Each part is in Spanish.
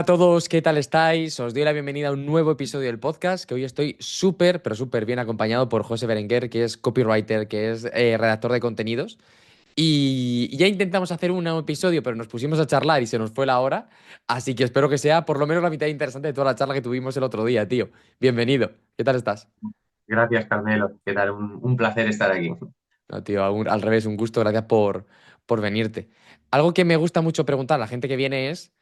A todos, ¿qué tal estáis? Os doy la bienvenida a un nuevo episodio del podcast, que hoy estoy súper, pero súper bien acompañado por José Berenguer, que es copywriter, que es redactor de contenidos. Y ya intentamos hacer un episodio, pero nos pusimos a charlar y se nos fue la hora, así que espero que sea por lo menos la mitad interesante de toda la charla que tuvimos el otro día, tío. Bienvenido, ¿qué tal estás? Gracias, Carmelo. ¿Qué tal? Un placer estar aquí. No, tío, al revés, un gusto, gracias por venirte. Algo que me gusta mucho preguntar a la gente que viene es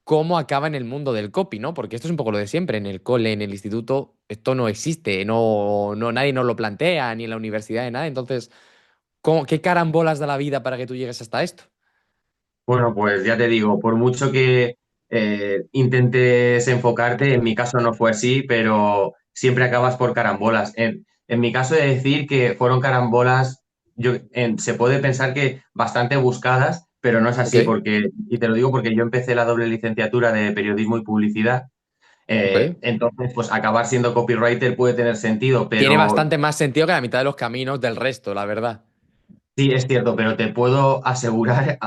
cómo acaba en el mundo del copy, ¿no? Porque esto es un poco lo de siempre. En el cole, en el instituto, esto no existe, nadie nos lo plantea, ni en la universidad, ni nada. Entonces, ¿qué carambolas da la vida para que tú llegues hasta esto? Bueno, pues ya te digo, por mucho que intentes enfocarte, en mi caso no fue así, pero siempre acabas por carambolas. En mi caso, he de decir que fueron carambolas, se puede pensar que bastante buscadas, pero no es Ok, así, y te lo digo porque yo empecé la doble licenciatura de periodismo y publicidad. ok. Entonces, pues acabar siendo copywriter puede tener sentido, Tiene pero bastante más sentido que la mitad de los caminos del resto, la verdad. sí, es cierto, pero te puedo asegurar,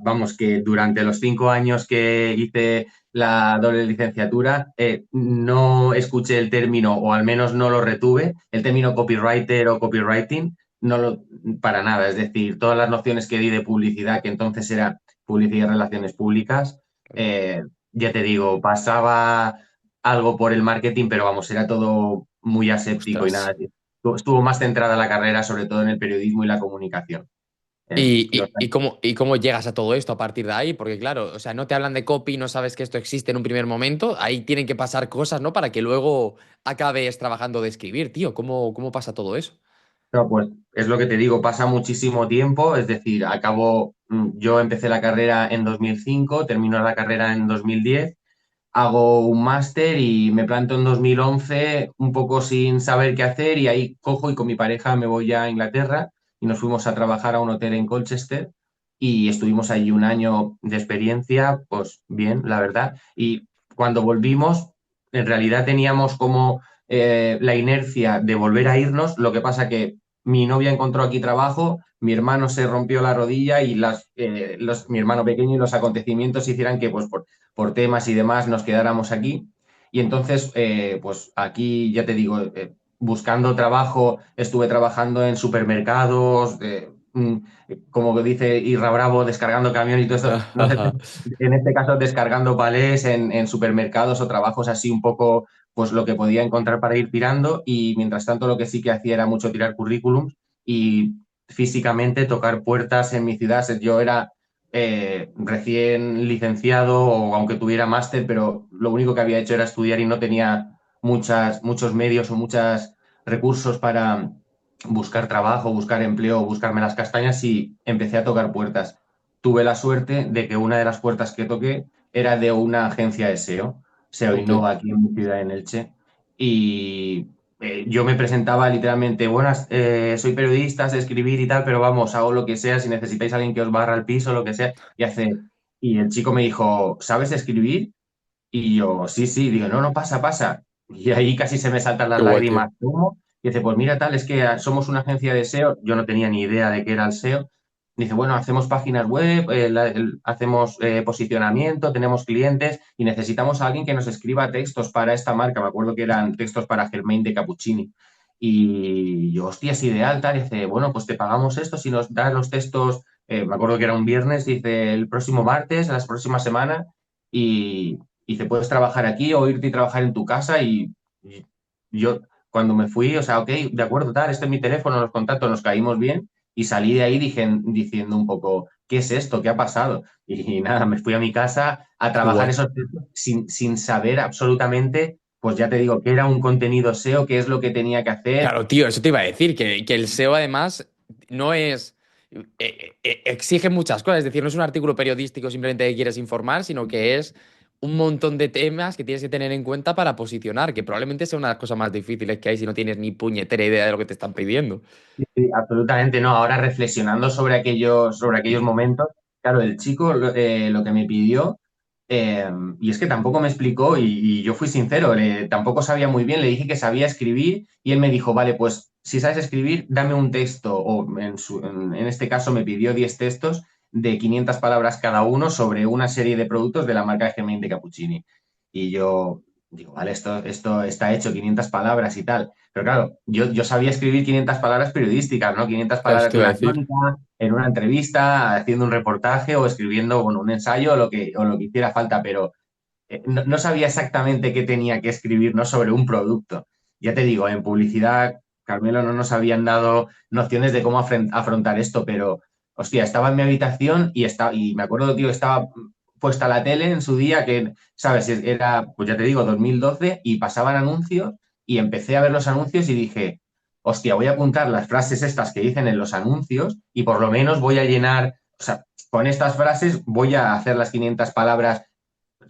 vamos, que durante los 5 años que hice la doble licenciatura, no escuché el término, o al menos no lo retuve, el término copywriter o copywriting, no lo, para nada. Es decir, todas las nociones que di de publicidad, que entonces era publicidad y relaciones públicas, eh, ya te digo, pasaba algo por el marketing, pero vamos, era todo muy aséptico y Ostras. nada. Estuvo más centrada la carrera, sobre todo en el periodismo y la comunicación. ¿Y, Los- y, y cómo, y cómo llegas a todo esto a partir de ahí? Porque claro, o sea, no te hablan de copy, no sabes que esto existe en un primer momento. Ahí tienen que pasar cosas, ¿no? Para que luego acabes trabajando de escribir, tío. ¿Cómo pasa todo eso? no, pues es lo que te digo, pasa muchísimo tiempo, es decir, yo empecé la carrera en 2005, termino la carrera en 2010, hago un máster y me planto en 2011 un poco sin saber qué hacer y ahí cojo y con mi pareja me voy a Inglaterra y nos fuimos a trabajar a un hotel en Colchester y estuvimos allí un año de experiencia, pues bien, la verdad. Y cuando volvimos, en realidad teníamos como la inercia de volver a irnos, lo que pasa que mi novia encontró aquí trabajo, mi hermano se rompió la rodilla y mi hermano pequeño y los acontecimientos hicieran que pues por temas y demás nos quedáramos aquí. Y entonces, pues aquí, ya te digo, buscando trabajo, estuve trabajando en supermercados, como dice Irra Bravo, descargando camión y todo esto. No sé, en este caso, descargando palés en supermercados o trabajos así un poco, pues lo que podía encontrar para ir tirando. Y mientras tanto, lo que sí que hacía era mucho tirar currículums y físicamente tocar puertas en mi ciudad. Yo era recién licenciado o aunque tuviera máster, pero lo único que había hecho era estudiar y no tenía muchos medios o muchos recursos para buscar trabajo, buscar empleo, buscarme las castañas y empecé a tocar puertas. Tuve la suerte de que una de las puertas que toqué era de una agencia de SEO, SEO Ok. Innova aquí en mi ciudad, en Elche, y yo me presentaba literalmente, buenas, soy periodista, sé escribir y tal, pero vamos, hago lo que sea, si necesitáis a alguien que os barra el piso, lo que sea, y el chico me dijo, ¿sabes escribir? Y yo, sí, sí, digo, no, no, pasa, pasa. Y ahí casi se me saltan las Qué guay, tío. lágrimas. ¿Cómo? Y dice, pues mira, tal, es que somos una agencia de SEO. Yo no tenía ni idea de qué era el SEO. Dice, bueno, hacemos páginas web, hacemos posicionamiento, tenemos clientes y necesitamos a alguien que nos escriba textos para esta marca. Me acuerdo que eran textos para Germain de Cappuccini. Y yo, hostia, es ideal, tal. Y dice, bueno, pues te pagamos esto si nos das los textos. Me acuerdo que era un viernes, dice, el próximo martes, las próximas semanas. Y, y te puedes trabajar aquí o irte y trabajar en tu casa y yo cuando me fui, o sea, ok, de acuerdo, tal, este es mi teléfono, los contactos, nos caímos bien y salí de ahí diciendo un poco, ¿qué es esto? ¿Qué ha pasado? Y, nada, me fui a mi casa a Qué trabajar guay. esos textos sin saber absolutamente, pues ya te digo, qué era un contenido SEO, qué es lo que tenía que hacer. Claro, tío, eso te iba a decir, que el SEO además no es... exige muchas cosas, es decir, no es un artículo periodístico simplemente que quieres informar, sino que es un montón de temas que tienes que tener en cuenta para posicionar, que probablemente sea una de las cosas más difíciles que hay si no tienes ni puñetera idea de lo que te están pidiendo. Sí, sí, absolutamente no. Ahora reflexionando sobre aquellos momentos, claro, el chico lo que me pidió, y es que tampoco me explicó y yo fui sincero, tampoco sabía muy bien, le dije que sabía escribir y él me dijo, vale, pues si sabes escribir, dame un texto, o en este caso me pidió 10 textos de 500 palabras cada uno sobre una serie de productos de la marca de Gemein de Cappuccini. Y yo digo, vale, esto está hecho 500 palabras y tal. Pero claro, yo sabía escribir 500 palabras periodísticas, ¿no? 500 Claro, eso palabras te de iba a una decir. crónica, en una entrevista, haciendo un reportaje o escribiendo, bueno, un ensayo o lo que hiciera falta, pero no sabía exactamente qué tenía que escribir, ¿no? Sobre un producto. Ya te digo, en publicidad, Carmelo, no nos habían dado nociones de cómo afrontar esto, pero, hostia, estaba en mi habitación y me acuerdo, tío, estaba puesta la tele en su día, que, ¿sabes? Era, pues ya te digo, 2012 y pasaban anuncios y empecé a ver los anuncios y dije, hostia, voy a apuntar las frases estas que dicen en los anuncios y por lo menos voy a llenar, o sea, con estas frases voy a hacer las 500 palabras,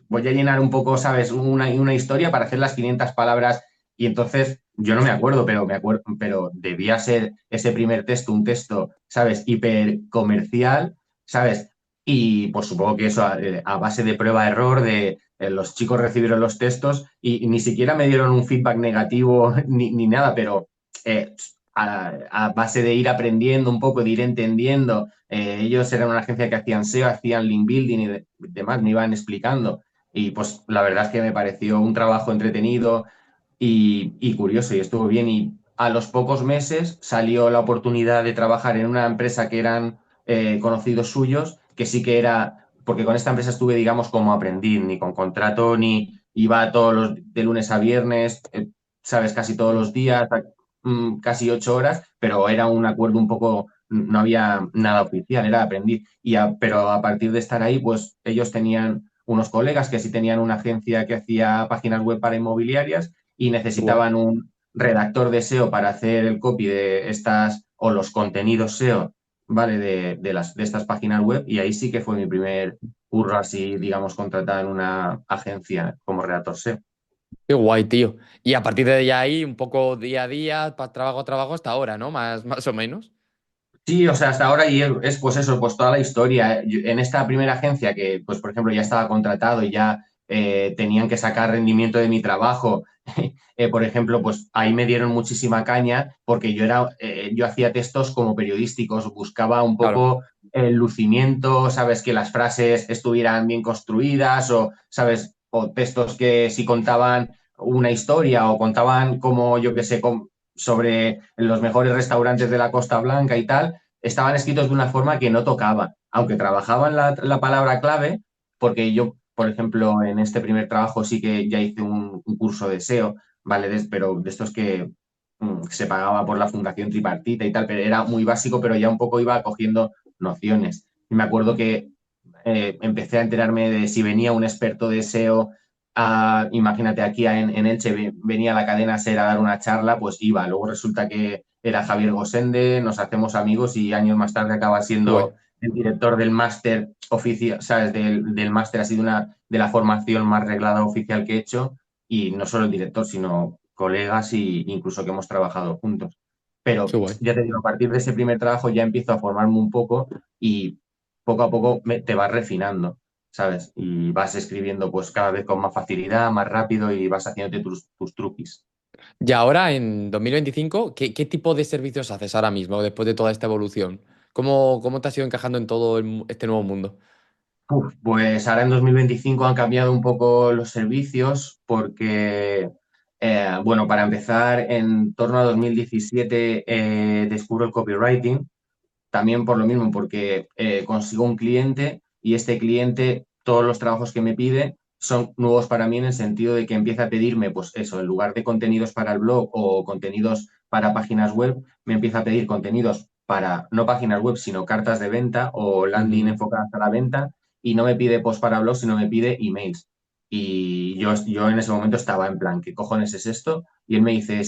voy a llenar un poco, ¿sabes? Una historia para hacer las 500 palabras y entonces yo no me acuerdo, pero pero debía ser ese primer texto, un texto, ¿sabes? Hiper comercial, ¿sabes? Y pues supongo que eso a base de prueba-error, de los chicos recibieron los textos y ni siquiera me dieron un feedback negativo ni nada, pero a base de ir aprendiendo un poco, de ir entendiendo, ellos eran una agencia que hacían SEO, hacían link building y demás, me iban explicando. Y pues la verdad es que me pareció un trabajo entretenido y curioso y estuvo bien. Y a los pocos meses salió la oportunidad de trabajar en una empresa que eran conocidos suyos, que sí que era, porque con esta empresa estuve, digamos, como aprendiz, ni con contrato, ni iba todos los, de lunes a viernes, sabes, casi todos los días, casi 8 horas, pero era un acuerdo un poco, no había nada oficial, era aprendiz. Pero a partir de estar ahí, pues ellos tenían unos colegas que sí tenían una agencia que hacía páginas web para inmobiliarias y Guau. necesitaban un redactor de SEO para hacer el copy de estas o los contenidos SEO, ¿vale? De estas páginas web y ahí sí que fue mi primer curro así, digamos, contratado en una agencia como redactor SEO. Qué guay, tío. Y a partir de ahí, un poco día a día, trabajo a trabajo hasta ahora, ¿no? Más o menos. Sí, o sea, hasta ahora y es pues eso, pues toda la historia. En esta primera agencia que, pues por ejemplo, ya estaba contratado y ya tenían que sacar rendimiento de mi trabajo, por ejemplo, pues ahí me dieron muchísima caña porque yo hacía textos como periodísticos, buscaba un Claro. poco el lucimiento, sabes, que las frases estuvieran bien construidas o, sabes, o textos que si contaban una historia o contaban como, yo qué sé, sobre los mejores restaurantes de la Costa Blanca y tal, estaban escritos de una forma que no tocaba, aunque trabajaban la palabra clave, porque yo, por ejemplo, en este primer trabajo sí que ya hice un curso de SEO, ¿vale? Pero de estos que se pagaba por la Fundación Tripartita y tal, pero era muy básico, pero ya un poco iba cogiendo nociones. Y me acuerdo que empecé a enterarme de si venía un experto de SEO, imagínate aquí en Elche, venía la cadena SER a dar una charla, pues iba. Luego resulta que era Javier Gosende, nos hacemos amigos y años más tarde acaba Qué guay. siendo el director del máster oficial, ¿sabes? Del máster, ha sido una de la formación más reglada oficial que he hecho y no solo el director, sino colegas y incluso que hemos trabajado juntos. Qué Pero guay. ya te digo, a partir de ese primer trabajo ya empiezo a formarme un poco y poco a poco te vas refinando, ¿sabes? Y vas escribiendo pues cada vez con más facilidad, más rápido y vas haciéndote tus truquis. Y ahora, en 2025, ¿qué tipo de servicios haces ahora mismo, después de toda esta evolución? ¿Cómo te has ido encajando en todo este nuevo mundo? Pues ahora en 2025 han cambiado un poco los servicios porque, bueno, para empezar, en torno a 2017 descubro el copywriting. También por lo mismo, porque consigo un cliente y este cliente, todos los trabajos que me pide son nuevos para mí en el sentido de que empieza a pedirme, pues eso, en lugar de contenidos para el blog o contenidos para páginas web, me empieza a pedir contenidos para no páginas web, sino cartas de venta o landing Ujú. enfocadas a la venta y no me pide post para blog, sino me pide emails. Y yo en ese momento estaba en plan, ¿qué cojones es esto? Y él me dice,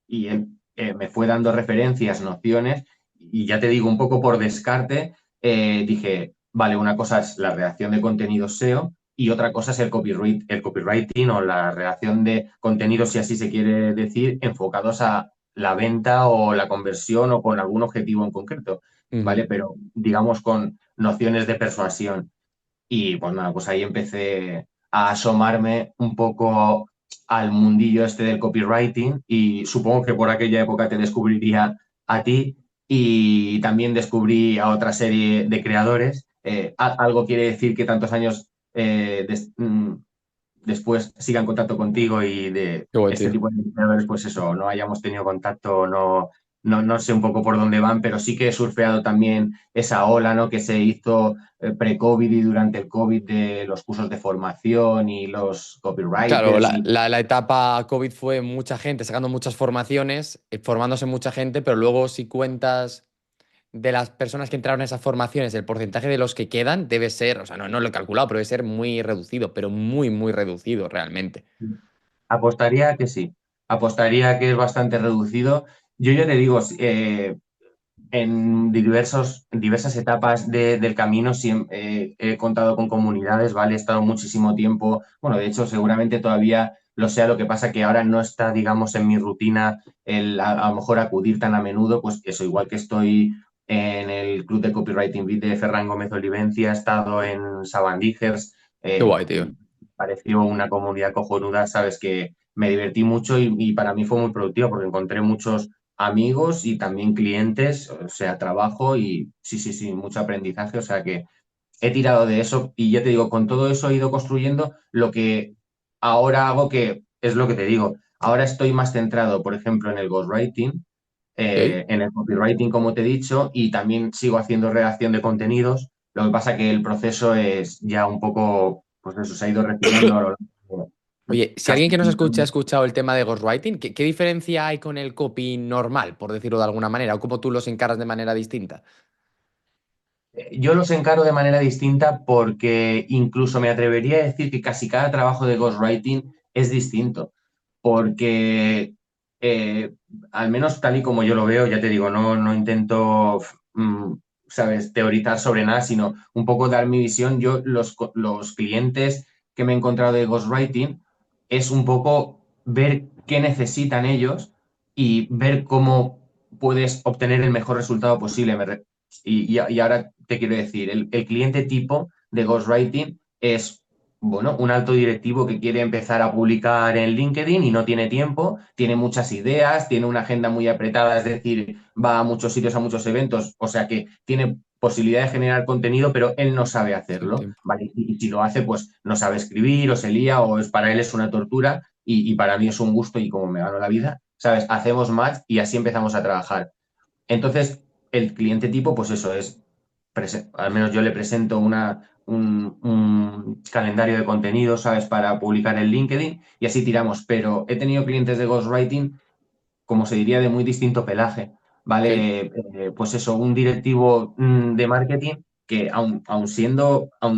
y él me fue dando referencias, nociones y ya te digo, un poco por descarte, dije, vale, una cosa es la redacción de contenidos SEO y otra cosa es el copywriting o la redacción de contenidos, si así se quiere decir, enfocados a la venta o la conversión o con algún objetivo en concreto, ¿vale? Ujú. Pero digamos con nociones de persuasión. Y pues nada, pues ahí empecé a asomarme un poco al mundillo este del copywriting y supongo que por aquella época te descubriría a ti y también descubrí a otra serie de creadores algo quiere decir que tantos años después siga en contacto contigo y de Qué guay, este tío. tipo de entrenadores, pues eso, no hayamos tenido contacto, no sé un poco por dónde van, pero sí que he surfeado también esa ola, ¿no? Que se hizo pre-COVID y durante el COVID de los cursos de formación y los Claro, copywriters la, y la- la etapa COVID fue mucha gente sacando muchas formaciones, formándose mucha gente, pero luego si cuentas de las personas que entraron a esas formaciones, el porcentaje de los que quedan debe ser, o sea, no lo he calculado, pero debe ser muy reducido, pero muy, muy reducido realmente. apostaría que sí, apostaría que es bastante reducido. Yo ya te digo, en diversas etapas del camino he contado con comunidades, ¿vale? He estado muchísimo tiempo, bueno, de hecho seguramente todavía lo sea, lo que pasa que ahora no está, digamos, en mi rutina a lo mejor acudir tan a menudo, pues eso, igual que estoy en el Club de Copywriting Beat de Ferran Gómez Olivencia, he estado en Sabandijers, Qué guay, tío. pareció una comunidad cojonuda, sabes que me divertí mucho y para mí fue muy productivo porque encontré muchos amigos y también clientes, o sea, trabajo y sí, sí, sí, mucho aprendizaje, o sea que he tirado de eso y ya te digo, con todo eso he ido construyendo lo que ahora hago, que es lo que te digo, ahora estoy más centrado, por ejemplo, en el ghostwriting, ¿Ok? en el copywriting, como te he dicho, y también sigo haciendo redacción de contenidos, lo que pasa que el proceso es ya un poco, pues eso, se ha ido refinando a lo largo de Oye, si casi alguien que nos 5 escucha ha años. escuchado el tema de ghostwriting, ¿qué diferencia hay con el copy normal, por decirlo de alguna manera? ¿O cómo tú los encaras de manera distinta? Yo los encaro de manera distinta porque incluso me atrevería a decir que casi cada trabajo de ghostwriting es distinto, porque eh, al menos tal y como yo lo veo, ya te digo, no intento, mm, sabes, teorizar sobre nada, sino un poco dar mi visión. Yo, los clientes que me he encontrado de ghostwriting es un poco ver qué necesitan ellos y ver cómo puedes obtener el mejor resultado posible. Y ahora te quiero decir, el cliente tipo de ghostwriting es, bueno, un alto directivo que quiere empezar a publicar en LinkedIn y no tiene tiempo, tiene muchas ideas, tiene una agenda muy apretada, es decir, va a muchos sitios, a muchos eventos, o sea que tiene posibilidad de generar contenido, pero él no sabe Sin hacerlo, tiempo. ¿vale? Y si lo hace, pues no sabe escribir o se lía o para él es una tortura y para mí es un gusto y como me gano la vida, ¿sabes? Hacemos match y así empezamos a trabajar. Entonces, el cliente tipo, pues eso es, al menos yo le presento un calendario de contenido, ¿sabes? Para publicar en LinkedIn y así tiramos. Pero he tenido clientes de ghostwriting, como se diría, de muy distinto pelaje, ¿Ok? ¿vale? Pues eso, un directivo de marketing que aun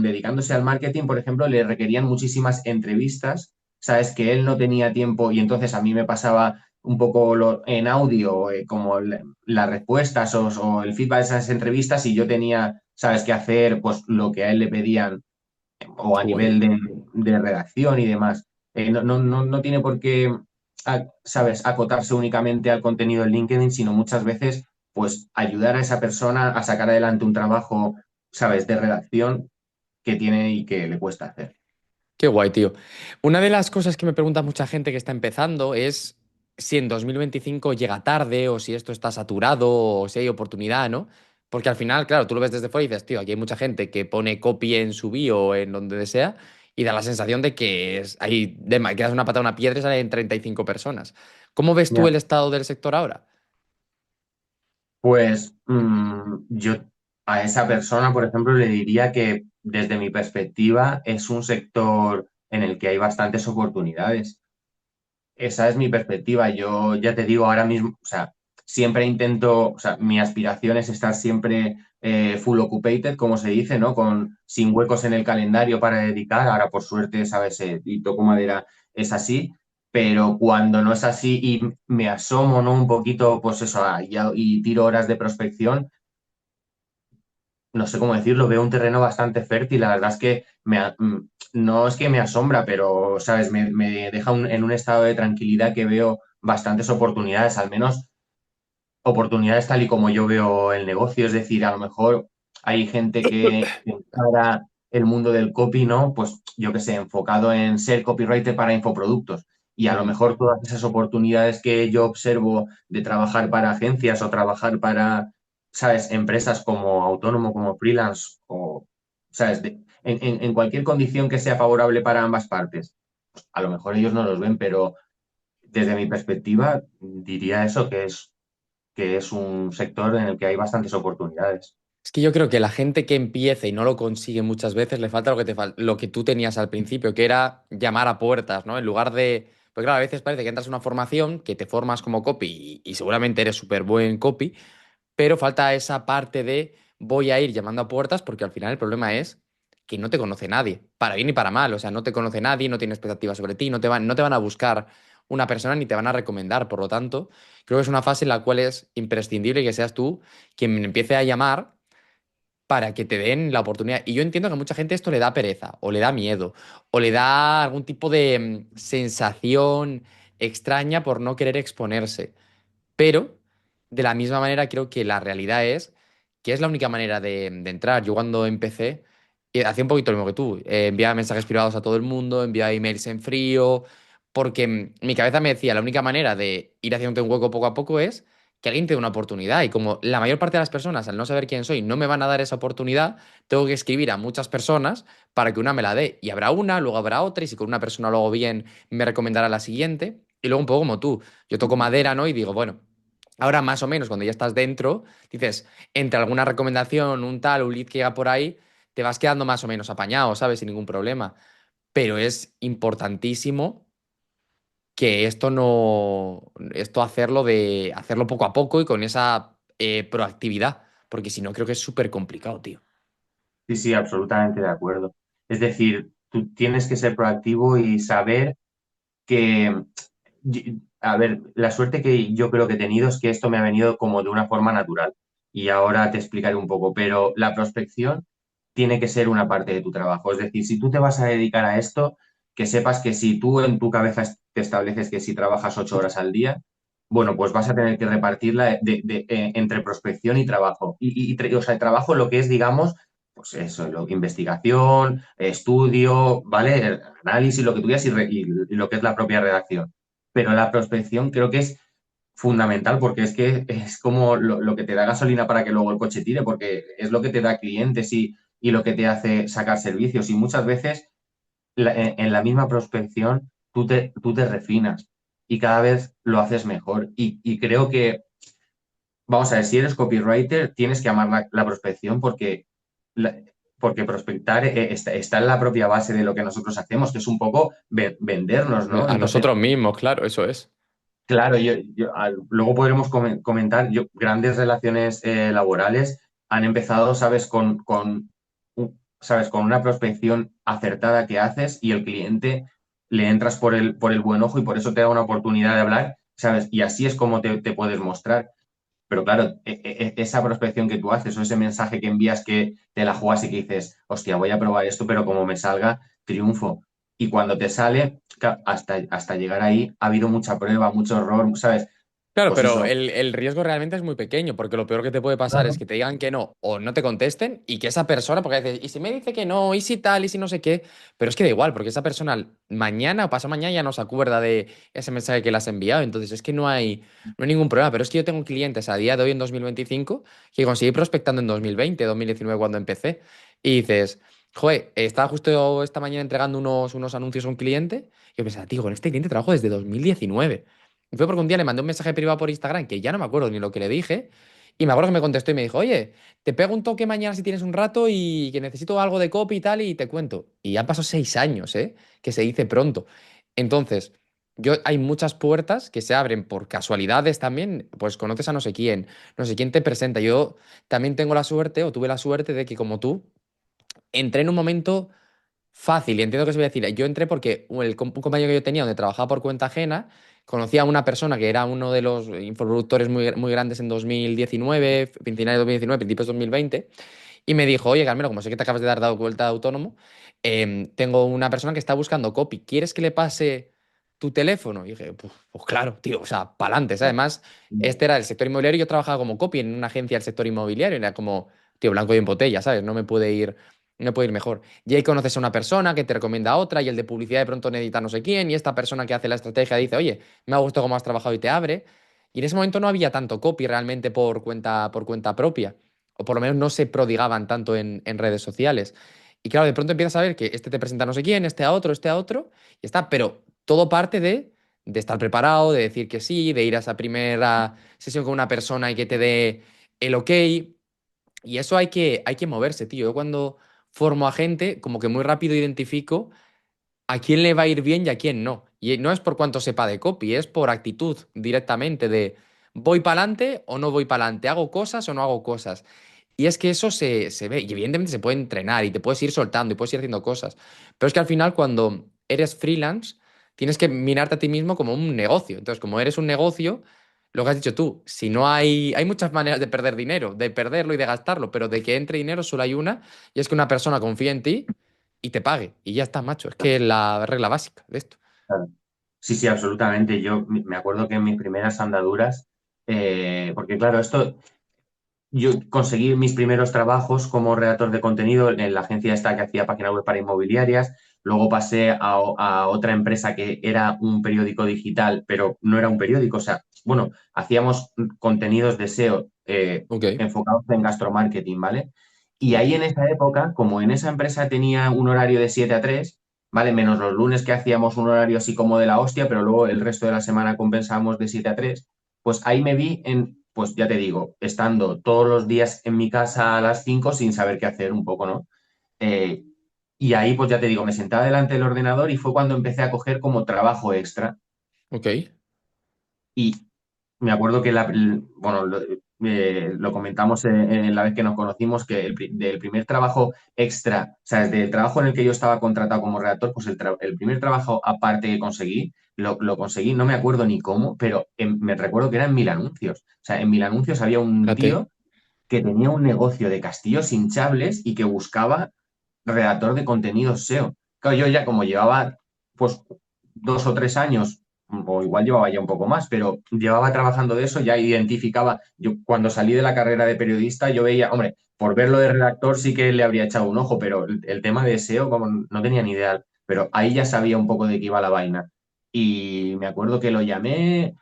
dedicándose al marketing, por ejemplo, le requerían muchísimas entrevistas, ¿sabes? Que él no tenía tiempo y entonces a mí me pasaba un poco en audio, como las respuestas o el feedback de esas entrevistas y yo tenía, ¿sabes?, que hacer pues lo que a él le pedían o a Qué guay. nivel de redacción y demás. No tiene por qué, ¿sabes?, acotarse únicamente al contenido en LinkedIn, sino muchas veces, pues, ayudar a esa persona a sacar adelante un trabajo, ¿sabes?, de redacción que tiene y que le cuesta hacer. Qué guay, tío. Una de las cosas que me pregunta mucha gente que está empezando es si en 2025 llega tarde o si esto está saturado o si hay oportunidad, ¿no? Porque al final, claro, tú lo ves desde fuera y dices, tío, aquí hay mucha gente que pone copy en su bio o en donde sea y da la sensación de que que das una patada a una piedra y salen 35 personas. ¿Cómo ves tú Ya. el estado del sector ahora? Pues yo a esa persona, por ejemplo, le diría que desde mi perspectiva es un sector en el que hay bastantes oportunidades. Esa es mi perspectiva. Yo ya te digo ahora mismo, o sea, siempre intento, o sea, mi aspiración es estar siempre full occupated, como se dice, ¿no? Sin huecos en el calendario para dedicar. Ahora, por suerte, sabes, y toco madera, es así. Pero cuando no es así y me asomo, ¿no? Un poquito, pues eso, y tiro horas de prospección, no sé cómo decirlo, veo un terreno bastante fértil. La verdad es que no es que me asombra, pero, ¿sabes? Me deja en un estado de tranquilidad que veo bastantes oportunidades, al menos oportunidades tal y como yo veo el negocio. Es decir, a lo mejor hay gente que encara el mundo del copy, ¿no? Pues yo qué sé, enfocado en ser copywriter para infoproductos. Y a lo Ujú. mejor todas esas oportunidades que yo observo de trabajar para agencias o trabajar para, ¿sabes?, empresas como autónomo, como freelance ¿sabes? En cualquier condición que sea favorable para ambas partes. A lo mejor ellos no los ven, pero desde mi perspectiva diría eso, que es un sector en el que hay bastantes oportunidades. Es que yo creo que la gente que empieza y no lo consigue muchas veces le falta lo que tú tenías al principio, que era llamar a puertas, ¿no? En lugar de. Pues claro, a veces parece que entras en una formación, que te formas como copy y seguramente eres súper buen copy, pero falta esa parte de voy a ir llamando a puertas porque al final el problema es que no te conoce nadie, para bien y para mal, o sea, no te conoce nadie, no tiene expectativas sobre ti, no te van a buscar una persona ni te van a recomendar, por lo tanto, creo que es una fase en la cual es imprescindible que seas tú quien empiece a llamar para que te den la oportunidad. Y yo entiendo que a mucha gente esto le da pereza, o le da miedo, o le da algún tipo de sensación extraña por no querer exponerse. Pero, de la misma manera, creo que la realidad es que es la única manera de entrar. Yo cuando empecé, hacía un poquito lo mismo que tú. Enviaba mensajes privados a todo el mundo, enviaba emails en frío, porque mi cabeza me decía, la única manera de ir haciéndote un hueco poco a poco es que alguien te dé una oportunidad. Y como la mayor parte de las personas, al no saber quién soy, no me van a dar esa oportunidad, tengo que escribir a muchas personas para que una me la dé. Y habrá una, luego habrá otra, y si con una persona lo hago bien, me recomendará la siguiente. Y luego un poco como tú. Yo toco madera, ¿no? Y digo, bueno. Ahora, más o menos, cuando ya estás dentro, dices, entre alguna recomendación, un tal, un lead que llega por ahí, te vas quedando más o menos apañado, ¿sabes? Sin ningún problema. Pero es importantísimo que esto no, esto hacerlo poco a poco y con esa proactividad, porque si no creo que es súper complicado, tío. Sí, sí, absolutamente de acuerdo. Es decir, tú tienes que ser proactivo y saber que, a ver, la suerte que yo creo que he tenido es que esto me ha venido como de una forma natural. Y ahora te explicaré un poco, pero la prospección tiene que ser una parte de tu trabajo. Es decir, si tú te vas a dedicar a esto, que sepas que si tú en tu cabeza te estableces que si trabajas 8 horas al día, bueno, pues vas a tener que repartirla entre prospección y trabajo. O sea, el trabajo lo que es, digamos, pues eso, investigación, estudio, ¿vale? Análisis, lo que tú quieras y lo que es la propia redacción. Pero la prospección creo que es fundamental porque es que es como lo que te da gasolina para que luego el coche tire, porque es lo que te da clientes y lo que te hace sacar servicios. Y muchas veces en la misma prospección tú te refinas y cada vez lo haces mejor. Y creo que, vamos a ver, si eres copywriter, tienes que amar la prospección la- porque prospectar está en la propia base de lo que nosotros hacemos, que es un poco vendernos, ¿no? A Entonces, nosotros mismos, claro, eso es. claro, luego podremos comentar, grandes relaciones laborales han empezado, ¿sabes? ¿Sabes? Con una prospección acertada que haces y el cliente le entras por el buen ojo y por eso te da una oportunidad de hablar, ¿sabes? Y así es como te puedes mostrar. Pero claro, esa prospección que tú haces o ese mensaje que envías que te la juegas y que dices, hostia, voy a probar esto, pero como me salga, triunfo. Y cuando te sale, hasta llegar ahí, ha habido mucha prueba, mucho error, ¿sabes? Claro, Pues pero eso. el riesgo realmente es muy pequeño, porque lo peor que te puede pasar es Claro. que te digan que no o no te contesten y que esa persona, porque dices, y si me dice que no, y si tal, y si no sé qué, pero es que da igual, porque esa persona mañana o pasado mañana ya no se acuerda de ese mensaje que le has enviado, entonces es que no hay ningún problema, pero es que yo tengo clientes a día de hoy en 2025 que conseguí prospectando en 2020, 2019 cuando empecé, y dices, joder, estaba justo esta mañana entregando unos anuncios a un cliente, y yo pensaba, tío, con este cliente trabajo desde 2019. Y fue porque un día le mandé un mensaje privado por Instagram que ya no me acuerdo ni lo que le dije. Y me acuerdo que me contestó y me dijo, oye, te pego un toque mañana si tienes un rato y que necesito algo de copy y tal y te cuento. Y ya pasó 6 años, ¿eh? Que se dice pronto. Entonces, hay muchas puertas que se abren por casualidades también. Pues conoces a no sé quién te presenta. Yo también tengo la suerte o tuve la suerte de que como tú, entré en un momento fácil, y entiendo que se voy a decir. Yo entré porque un compañero que yo tenía donde trabajaba por cuenta ajena, conocía a una persona que era uno de los infoproductores muy grandes en 2019, finales de 2019, principios de 2020, y me dijo, oye, Carmelo, como sé que te acabas de dar vuelta de autónomo, tengo una persona que está buscando copy, ¿quieres que le pase tu teléfono? Y dije, pues claro, tío, o sea, pa'lante, ¿sabes? Además, este era el sector inmobiliario y yo trabajaba como copy en una agencia del sector inmobiliario, y era como, tío, blanco y en botella, ¿sabes? No me puede ir mejor. Y ahí conoces a una persona que te recomienda a otra y el de publicidad de pronto necesita no sé quién y esta persona que hace la estrategia dice, oye, me ha gustado cómo has trabajado y te abre. Y en ese momento no había tanto copy realmente por cuenta propia, o por lo menos no se prodigaban tanto en redes sociales. Y claro, de pronto empiezas a ver que este te presenta a no sé quién, este a otro, y está. Pero todo parte de estar preparado, de decir que sí, de ir a esa primera sesión con una persona y que te dé el ok. Y eso hay que moverse, tío. Yo cuando formo a gente, como que muy rápido identifico a quién le va a ir bien y a quién no. Y no es por cuánto sepa de copy, es por actitud directamente de voy para adelante o no voy para adelante, hago cosas o no hago cosas. Y es que eso se ve, y evidentemente se puede entrenar y te puedes ir soltando y puedes ir haciendo cosas. Pero es que al final cuando eres freelance, tienes que mirarte a ti mismo como un negocio. Entonces, como eres un negocio, lo que has dicho tú, si no hay muchas maneras de perder dinero, de perderlo y de gastarlo, pero de que entre dinero solo hay una, y es que una persona confía en ti y te pague. Y ya está, macho. Es que es la regla básica de esto. Claro. Sí, sí, absolutamente. Yo me acuerdo que en mis primeras andaduras, porque claro, esto, yo conseguí mis primeros trabajos como redactor de contenido en la agencia esta que hacía página web para inmobiliarias. Luego pasé a otra empresa que era un periódico digital, pero no era un periódico. O sea, bueno, hacíamos contenidos de SEO Ok. enfocados en gastromarketing, ¿vale? Y Uf. ahí en esa época, como en esa empresa tenía un horario de 7 a 3, ¿vale? Menos los lunes que hacíamos un horario así como de la hostia, pero luego el resto de la semana compensábamos de 7 a 3. Pues ahí me vi en, pues ya te digo, estando todos los días en mi casa a las 5 sin saber qué hacer un poco, ¿no? Eh, y ahí, pues ya te digo, me sentaba delante del ordenador y fue cuando empecé a coger como trabajo extra. Ok. Y me acuerdo que bueno, lo comentamos en la vez que nos conocimos, que del primer trabajo extra, o sea, desde el trabajo en el que yo estaba contratado como redactor, pues el primer trabajo aparte que conseguí, lo conseguí, no me acuerdo ni cómo, pero me recuerdo que era en Mil Anuncios. O sea, en Mil Anuncios había un Fíjate. tío que tenía un negocio de castillos hinchables y que buscaba redactor de contenidos SEO. Claro, yo ya como llevaba pues 2 o 3 años, o igual llevaba ya un poco más, pero llevaba trabajando de eso, ya identificaba, yo cuando salí de la carrera de periodista, yo veía, hombre, por verlo de redactor sí que le habría echado un ojo, pero el tema de SEO como no tenía ni idea, pero ahí ya sabía un poco de qué iba la vaina. Y me acuerdo que lo llamé,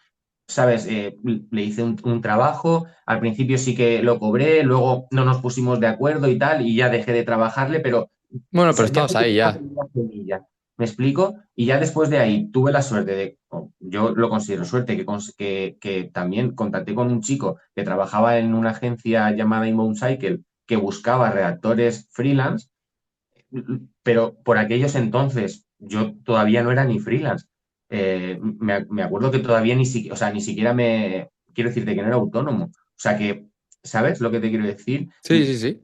¿sabes? Le hice un trabajo, al principio sí que lo cobré, luego no nos pusimos de acuerdo y tal, y ya dejé de trabajarle, pero Bueno, pero ya estamos ahí tenía ya. una semilla. ¿Me explico? Y ya después de ahí tuve la suerte de, yo lo considero suerte, que también contacté con un chico que trabajaba en una agencia llamada Inbound Cycle que buscaba redactores freelance, pero por aquellos entonces yo todavía no era ni freelance. Me acuerdo que todavía ni siquiera, o sea, ni siquiera quiero decirte que no era autónomo. O sea que, ¿sabes lo que te quiero decir? Sí, sí, sí.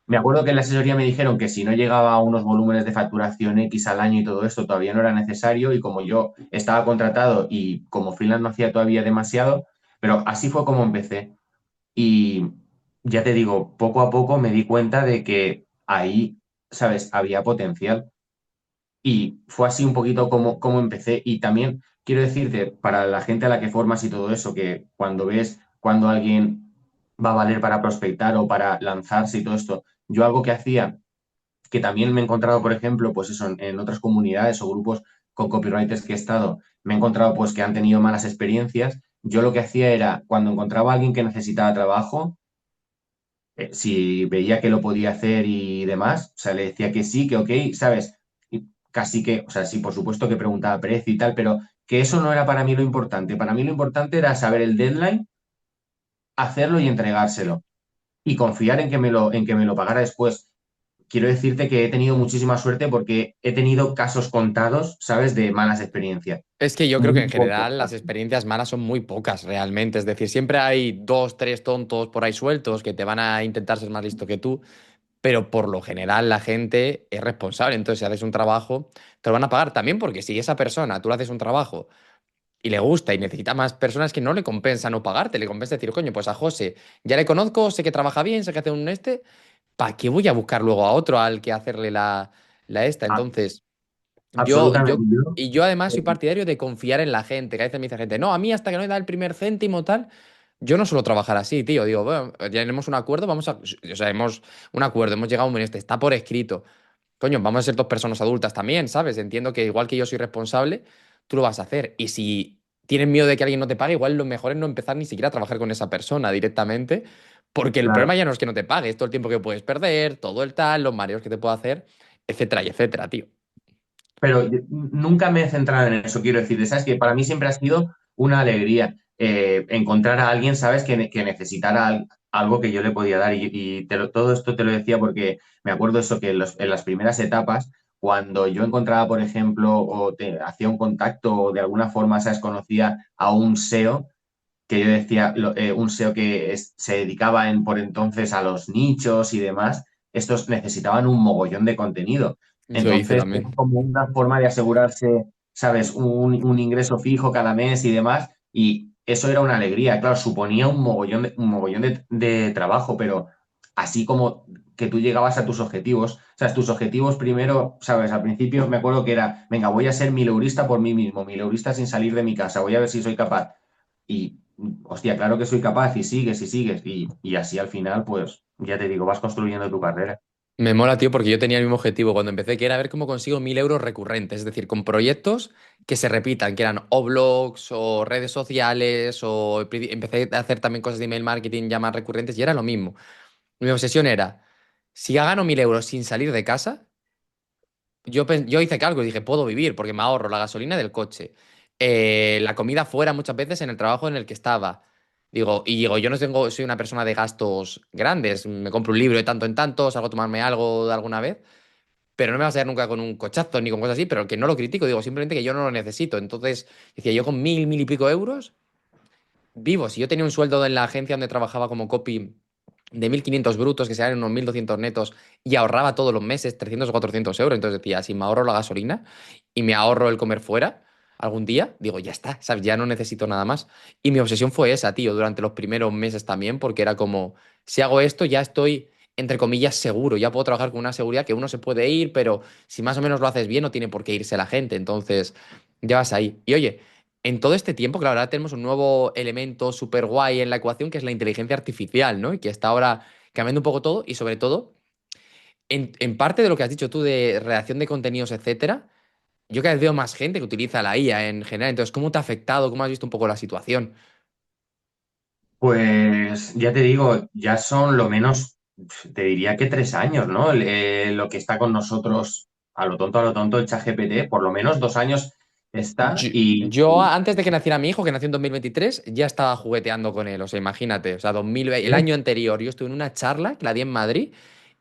Me acuerdo que en la asesoría me dijeron que si no llegaba a unos volúmenes de facturación X al año y todo esto todavía no era necesario y como yo estaba contratado y como freelance no hacía todavía demasiado, pero así fue como empecé. Y ya te digo, poco a poco me di cuenta de que ahí, ¿sabes? Había potencial. Y fue así un poquito como empecé. Y también quiero decirte, para la gente a la que formas y todo eso, que cuando ves cuando alguien va a valer para prospectar o para lanzarse y todo esto, yo algo que hacía, que también me he encontrado, por ejemplo, pues eso, en otras comunidades o grupos con copywriters que he estado, me he encontrado pues que han tenido malas experiencias. Yo lo que hacía era, cuando encontraba a alguien que necesitaba trabajo, si veía que lo podía hacer y demás, o sea, le decía que sí, que ok, ¿sabes? Y casi que, o sea, sí, por supuesto que preguntaba precio y tal, pero que eso no era para mí lo importante. Para mí lo importante era saber el deadline, hacerlo y entregárselo y confiar en que me lo pagara después. Quiero decirte que he tenido muchísima suerte porque he tenido casos contados, ¿sabes?, de malas experiencias. Es que yo creo que Muy en pocos general las casos. experiencias malas son muy pocas realmente. Es decir, siempre hay dos, tres tontos por ahí sueltos que te van a intentar ser más listo que tú, pero por lo general la gente es responsable. Entonces, si haces un trabajo, te lo van a pagar también porque si esa persona, tú le haces un trabajo y le gusta y necesita más personas que no le compensa no pagarte, le compensa decir, coño, pues a José ya le conozco, sé que trabaja bien, sé que hace un este, ¿para qué voy a buscar luego a otro al que hacerle la esta? A- Entonces, Absolutamente. Yo, y yo además soy partidario de confiar en la gente, que a veces me dice gente, no, a mí hasta que no me da el primer céntimo tal, yo no suelo trabajar así, tío, digo, bueno, ya tenemos un acuerdo, vamos a, o sea, hemos un acuerdo, hemos llegado a un este, está por escrito. Coño, vamos a ser dos personas adultas también, ¿sabes? Entiendo que igual que yo soy responsable, tú lo vas a hacer. Y si tienes miedo de que alguien no te pague, igual lo mejor es no empezar ni siquiera a trabajar con esa persona directamente, Porque el claro. problema ya no es que no te pagues, todo el tiempo que puedes perder, todo el tal, los mareos que te puedo hacer, etcétera y etcétera, tío. Pero nunca me he centrado en eso, quiero decir, ¿sabes? Que para mí siempre ha sido una alegría encontrar a alguien, ¿sabes? Que necesitara algo que yo le podía dar. Y todo esto te lo decía porque me acuerdo eso, que en las primeras etapas, cuando yo encontraba, por ejemplo, o hacía un contacto o de alguna forma, ¿sabes? Conocía a un SEO, que yo decía, un SEO que se dedicaba por entonces a los nichos y demás, estos necesitaban un mogollón de contenido. Yo hice Entonces, era también. como una forma de asegurarse, ¿sabes? Un ingreso fijo cada mes y demás. Y eso era una alegría. Claro, suponía un mogollón de trabajo, pero así como que tú llegabas a tus objetivos, o sea, tus objetivos primero, ¿sabes? Al principio me acuerdo que era, venga, voy a ser mileurista por mí mismo, mileurista sin salir de mi casa, voy a ver si soy capaz. Y, hostia, claro que soy capaz y sigues. Y así al final, pues, ya te digo, vas construyendo tu carrera. Me mola, tío, porque yo tenía el mismo objetivo cuando empecé, que era ver cómo consigo 1.000 euros recurrentes, es decir, con proyectos que se repitan, que eran o blogs o redes sociales, o empecé a hacer también cosas de email marketing ya más recurrentes y era lo mismo. Mi obsesión era, si ya gano 1.000 euros sin salir de casa, yo hice cálculo y dije, puedo vivir porque me ahorro la gasolina del coche, la comida fuera muchas veces en el trabajo en el que estaba. Digo, yo no tengo, soy una persona de gastos grandes, me compro un libro de tanto en tanto, salgo a tomarme algo de alguna vez, pero no me vas a ver nunca con un cochazo ni con cosas así, pero que no lo critico, digo simplemente que yo no lo necesito. Entonces, decía, yo con 1.000, 1.000 y pico euros vivo. Si yo tenía un sueldo en la agencia donde trabajaba como copy de 1.500 brutos, que serían unos 1.200 netos, y ahorraba todos los meses 300 o 400 euros. Entonces decía, si me ahorro la gasolina y me ahorro el comer fuera algún día, digo, ya está, ¿sabes? Ya no necesito nada más. Y mi obsesión fue esa, tío, durante los primeros meses también, porque era como, si hago esto, ya estoy, entre comillas, seguro, ya puedo trabajar con una seguridad que uno se puede ir, pero si más o menos lo haces bien, no tiene por qué irse la gente. Entonces, ya vas ahí. Y oye, en todo este tiempo, claro, ahora tenemos un nuevo elemento súper guay en la ecuación que es la inteligencia artificial, ¿no? Y que está ahora cambiando un poco todo y sobre todo, en parte de lo que has dicho tú de redacción de contenidos, etcétera, yo cada vez veo más gente que utiliza la IA en general. Entonces, ¿cómo te ha afectado? ¿Cómo has visto un poco la situación? Pues ya te digo, ya son lo menos, te diría que 3 años, ¿no? Lo que está con nosotros, a lo tonto, el ChatGPT, por lo menos 2 años está. Yo, antes de que naciera mi hijo, que nació en 2023, ya estaba jugueteando con él. O sea, imagínate, o sea, 2020, el año anterior, yo estuve en una charla que la di en Madrid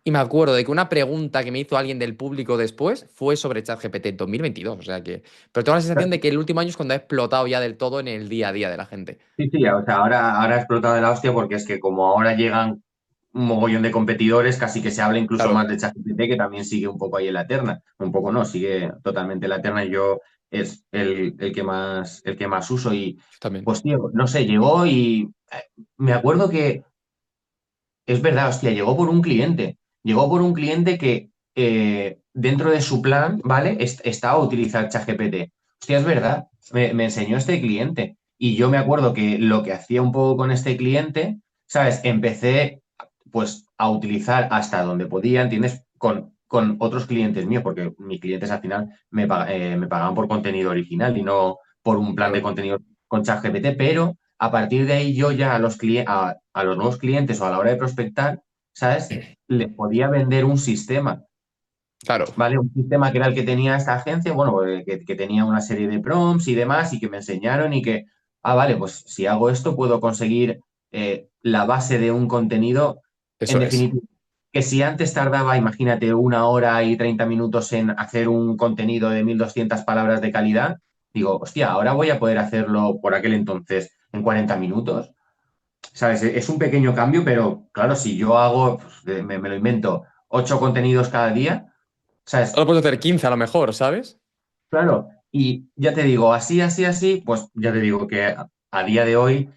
y me acuerdo de que una pregunta que me hizo alguien del público después fue sobre ChatGPT en 2022. O sea que. Pero tengo la sensación de que el último año es cuando ha explotado ya del todo en el día a día de la gente. Sí, sí, o sea, ahora ha explotado de la hostia porque es que como ahora llegan un mogollón de competidores, casi que se habla incluso Claro, más de ChatGPT, que también sigue un poco ahí en la terna. Un poco no, sigue totalmente en la terna y yo es el que más uso. Y yo también. pues tío, no sé, llegó y me acuerdo que es verdad, hostia, llegó por un cliente. Llegó por un cliente que dentro de su plan, ¿vale? Estaba a utilizar ChatGPT. Hostia, es verdad, me enseñó este cliente. Y yo me acuerdo que lo que hacía un poco con este cliente, ¿sabes? Empecé pues a utilizar hasta donde podía, ¿entiendes? Con otros clientes míos, porque mis clientes al final me pagaban por contenido original y no por un plan de Claro. contenido con ChatGPT, pero a partir de ahí yo ya a los nuevos clientes o a la hora de prospectar, ¿sabes? Les podía vender un sistema, Claro. ¿vale? Un sistema que era el que tenía esta agencia, bueno, que tenía una serie de prompts y demás y que me enseñaron y que, vale, pues si hago esto puedo conseguir la base de un contenido, en Eso es. definitiva. Que si antes tardaba, imagínate, 1 hora y 30 minutos en hacer un contenido de 1.200 palabras de calidad, digo, hostia, ahora voy a poder hacerlo por aquel entonces en 40 minutos. ¿Sabes? Es un pequeño cambio, pero claro, si yo hago, pues, me lo invento, 8 contenidos cada día, ¿sabes? Ahora puedes hacer 15 a lo mejor, ¿sabes? Claro, y ya te digo, así, así, así, pues ya te digo que a día de hoy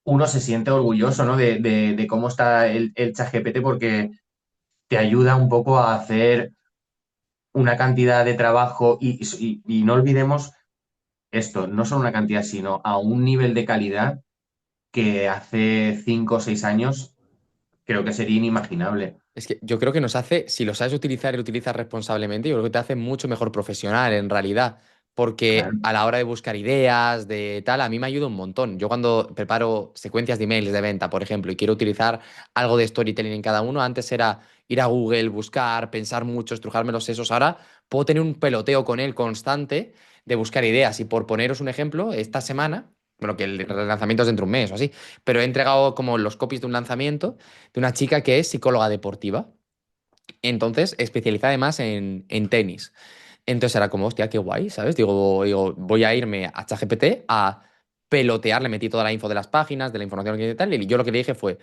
uno se siente orgulloso, ¿no? De cómo está el ChatGPT porque te ayuda un poco a hacer una cantidad de trabajo y no olvidemos esto, no solo una cantidad, sino a un nivel de calidad que hace 5 o 6 años creo que sería inimaginable. Es que yo creo que nos hace, si lo sabes utilizar y lo utilizas responsablemente, yo creo que te hace mucho mejor profesional en realidad. porque claro, a la hora de buscar ideas, de tal, a mí me ayuda un montón. Yo cuando preparo secuencias de emails de venta, por ejemplo, y quiero utilizar algo de storytelling en cada uno, antes era ir a Google, buscar, pensar mucho, estrujarme los sesos. Ahora puedo tener un peloteo con él constante de buscar ideas. Y por poneros un ejemplo, esta semana, bueno, que el lanzamiento es dentro de un mes o así, pero he entregado como los copies de un lanzamiento de una chica que es psicóloga deportiva. Entonces, especializada además en tenis. Entonces era como, hostia, qué guay, ¿sabes? Digo, voy a irme a ChatGPT a pelotear, le metí toda la info de las páginas, de la información que tal, y yo lo que le dije fue,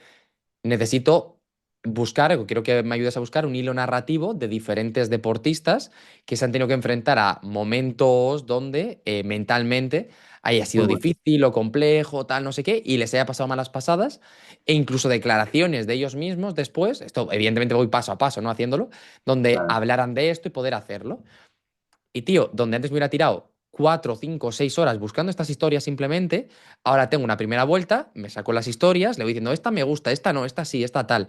necesito buscar, o quiero que me ayudes a buscar un hilo narrativo de diferentes deportistas que se han tenido que enfrentar a momentos donde mentalmente haya muy sido bueno, difícil o complejo, tal, no sé qué, y les haya pasado malas pasadas, e incluso declaraciones de ellos mismos después, esto evidentemente voy paso a paso, ¿no? Haciéndolo, donde claro. hablaran de esto y poder hacerlo. Y tío, donde antes me hubiera tirado 4, 5, 6 horas buscando estas historias simplemente, ahora tengo una primera vuelta, me saco las historias, le voy diciendo, esta me gusta, esta no, esta sí, esta tal.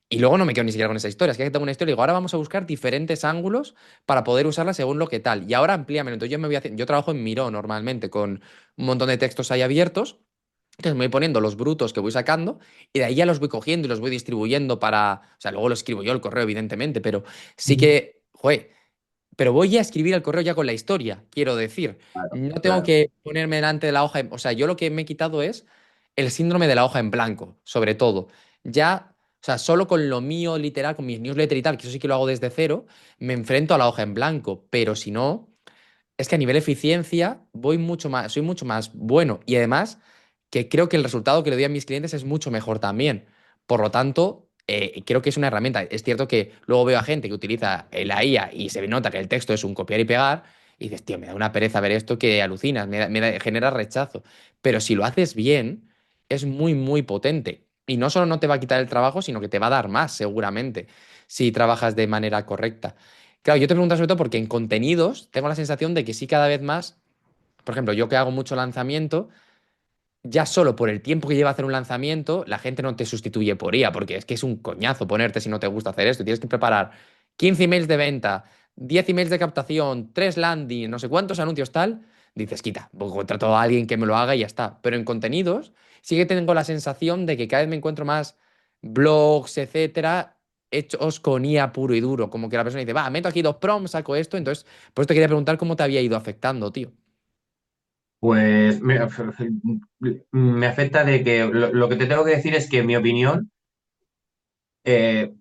Y luego no me quedo ni siquiera con esa historia, es que tengo una historia y digo, ahora vamos a buscar diferentes ángulos para poder usarla según lo que tal. Y ahora amplíamelo. Entonces yo me voy haciendo, yo trabajo en Miro normalmente con un montón de textos ahí abiertos. Entonces me voy poniendo los brutos que voy sacando y de ahí ya los voy cogiendo y los voy distribuyendo para, o sea, luego lo escribo yo el correo, evidentemente, pero sí Ujú. que, joder, pero voy a escribir el correo ya con la historia, quiero decir. Claro, No tengo claro. que ponerme delante de la hoja. O sea, yo lo que me he quitado es el síndrome de la hoja en blanco, sobre todo. Ya, o sea, solo con lo mío literal, con mis newsletter y tal, que eso sí que lo hago desde cero, me enfrento a la hoja en blanco. Pero si no, es que a nivel eficiencia voy mucho más, soy mucho más bueno. Y además, que creo que el resultado que le doy a mis clientes es mucho mejor también. Por lo tanto, creo que es una herramienta. Es cierto que luego veo a gente que utiliza la IA y se nota que el texto es un copiar y pegar. Y dices, tío, me da una pereza ver esto que alucinas, genera rechazo. Pero si lo haces bien, es muy, muy potente. Y no solo no te va a quitar el trabajo, sino que te va a dar más, seguramente, si trabajas de manera correcta. Claro, yo te pregunto sobre todo porque en contenidos tengo la sensación de que sí cada vez más, por ejemplo, yo que hago mucho lanzamiento, ya solo por el tiempo que lleva hacer un lanzamiento, la gente no te sustituye por IA, porque es que es un coñazo ponerte si no te gusta hacer esto. Tienes que preparar 15 emails de venta, 10 emails de captación, 3 landing, no sé cuántos anuncios tal. Dices, quita, pues contrato a alguien que me lo haga y ya está. Pero en contenidos sí que tengo la sensación de que cada vez me encuentro más blogs, etcétera, hechos con IA puro y duro. Como que la persona dice, va, meto aquí 2 prompts, saco esto. Entonces, por eso te quería preguntar cómo te había ido afectando, tío. Pues me afecta de que lo que te tengo que decir es que en mi opinión, eh,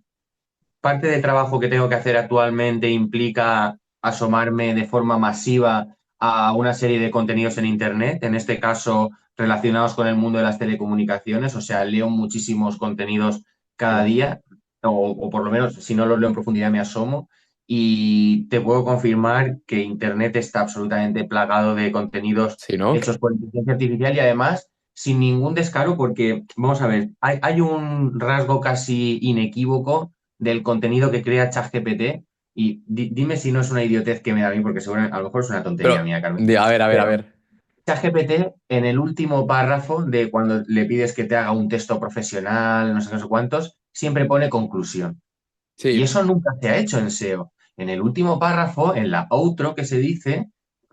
parte del trabajo que tengo que hacer actualmente implica asomarme de forma masiva a una serie de contenidos en Internet, en este caso relacionados con el mundo de las telecomunicaciones, o sea, leo muchísimos contenidos cada Ya. día, o por lo menos si no los leo en profundidad me asomo, y te puedo confirmar que Internet está absolutamente plagado de contenidos Sí, ¿no? hechos por inteligencia artificial y además sin ningún descaro, porque, vamos a ver, hay un rasgo casi inequívoco del contenido que crea ChatGPT. Y dime si no es una idiotez que me da a mí, porque seguro a lo mejor es una tontería Pero, mía, Carmen. a ver, a ver, a Pero ver. ChatGPT, en el último párrafo de cuando le pides que te haga un texto profesional, no sé cuántos, siempre pone conclusión. Y Sí. eso nunca se ha hecho en SEO. En el último párrafo, en la outro que se dice,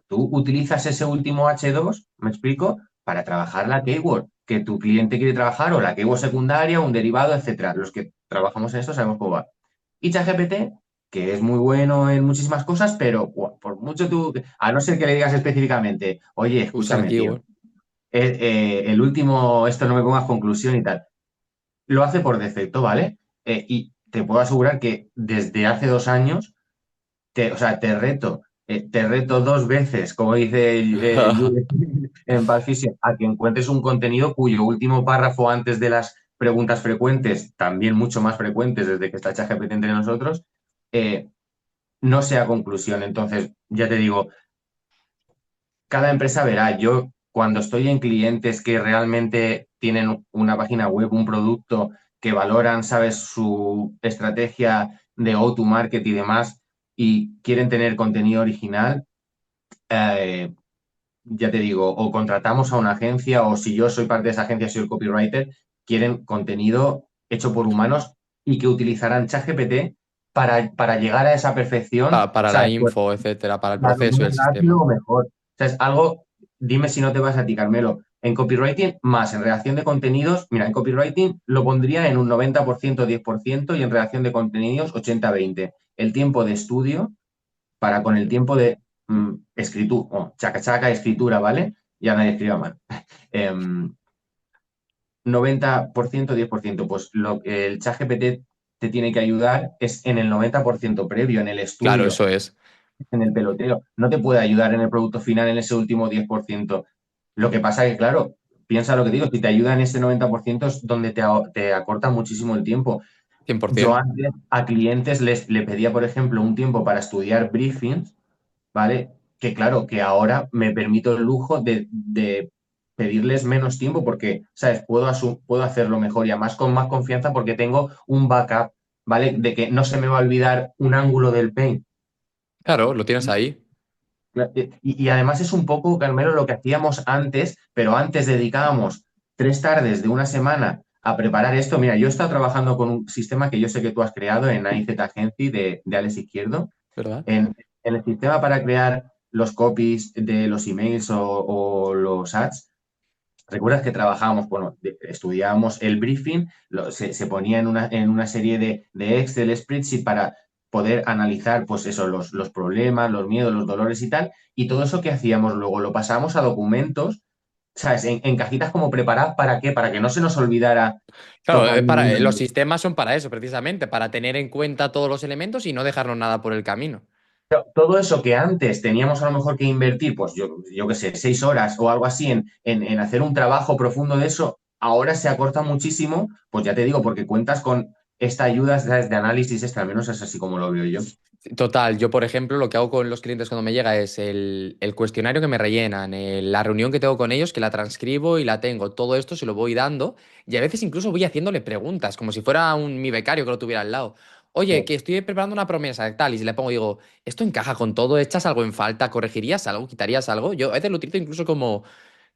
tú utilizas ese último H2, ¿me explico? Para trabajar la keyword que tu cliente quiere trabajar o la keyword secundaria, un derivado, etcétera. Los que trabajamos en esto sabemos cómo va. Y ChatGPT, que es muy bueno en muchísimas cosas, pero por mucho tú, a no ser que le digas específicamente, oye, Usa el escúchame, tío, keyword. el último, esto no me pongas conclusión y tal, lo hace por defecto, ¿vale? Y te puedo asegurar que desde hace 2 años, o sea, te reto 2 veces, como dice Jules en Pulp Fiction, a que encuentres un contenido cuyo último párrafo antes de las preguntas frecuentes, también mucho más frecuentes desde que está ChatGPT entre nosotros, eh, no sea conclusión. Entonces, ya te digo, cada empresa verá. Yo, cuando estoy en clientes que realmente tienen una página web, un producto, que valoran, sabes, su estrategia de go-to-market y demás, y quieren tener contenido original, eh, ya te digo, o contratamos a una agencia, o si yo soy parte de esa agencia, soy el copywriter, quieren contenido hecho por humanos y que utilizarán ChatGPT. para llegar a esa perfección, Para la ¿sabes? Pues info, etcétera, para el claro, proceso y más el rápido sistema. o mejor. O sea, es algo, dime si no te vas a ti, Carmelo. En copywriting más en redacción de contenidos, mira, en copywriting lo pondría en un 90% 10% y en redacción de contenidos 80-20. El tiempo de estudio para con el tiempo de escritura, o chaca chaca, escritura, ¿vale? Ya nadie escriba mal. 90% 10%, pues lo que el ChatGPT te tiene que ayudar es en el 90% previo, en el Claro, estudio, eso es. en el peloteo. No te puede ayudar en el producto final en ese último 10%. Lo que pasa que, claro, piensa lo que digo, si te ayuda en ese 90% es donde te acorta muchísimo el tiempo. Yo 100%. antes a clientes le pedía, por ejemplo, un tiempo para estudiar briefings, ¿vale? Que claro, que ahora me permito el lujo de pedirles menos tiempo porque, ¿sabes? Puedo hacerlo mejor y además con más confianza porque tengo un backup, ¿vale? De que no se me va a olvidar un ángulo del paint. Claro, lo tienes ahí. Y además es un poco, Carmelo, lo que hacíamos antes, pero antes dedicábamos 3 tardes de una semana a preparar esto. Mira, yo he estado trabajando con un sistema que yo sé que tú has creado en AIZ Agency de Alex Izquierdo, ¿Verdad? en el sistema para crear los copies de los emails o los ads. ¿Recuerdas que trabajábamos, bueno, estudiábamos el briefing, se ponía en una serie de Excel, spreadsheet para poder analizar, pues eso, los problemas, los miedos, los dolores y tal, y todo eso que hacíamos luego lo pasábamos a documentos, ¿sabes? En cajitas como preparadas, ¿para qué? Para que no se nos olvidara Claro, tocar los ninguno. sistemas son para eso, precisamente, para tener en cuenta todos los elementos y no dejarnos nada por el camino. Todo eso que antes teníamos a lo mejor que invertir, pues yo qué sé, 6 horas o algo así en hacer un trabajo profundo de eso, ahora se acorta muchísimo, pues ya te digo, porque cuentas con esta ayuda, ¿sabes? De análisis extra, al menos es así como lo veo yo. Total, yo por ejemplo lo que hago con los clientes cuando me llega es el cuestionario que me rellenan, la reunión que tengo con ellos, que la transcribo y la tengo, todo esto se lo voy dando y a veces incluso voy haciéndole preguntas, como si fuera mi becario que lo tuviera al lado. Oye, que estoy preparando una promesa, tal, y si le pongo, digo, ¿esto encaja con todo? ¿Echas algo en falta? ¿Corregirías algo? ¿Quitarías algo? Yo a veces lo utilizo incluso como,